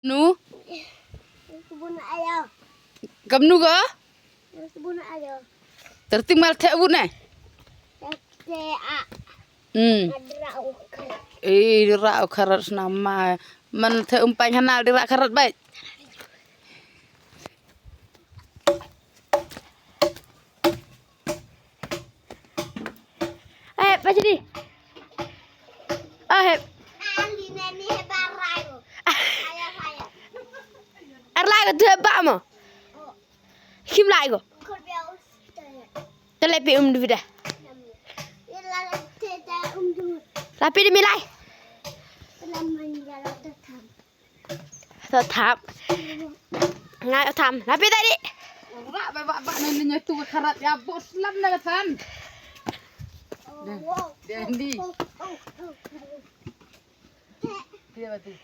Nu, Sebun ayo. cầm nu gỡ. Sebun ayo. Tertinggal thẻ bút này. Tea. Adrau. Dirak karat nama. Man thẻ umpang hanal dirak karat baik. Baca di. Hep. Ali nani hebarai. Ayah saya. Erlai ke thẻ bak mo. Kim lại go. Kau biar ustaz. Telepi du dah. Ila teta tu. Tapi di milai. Dalam menjalan tetap. Tetap. Nggak tham. Tapi tadi. Rak bapak nantinya tu karat ya bos lam na kan. Dendi. Dia betul.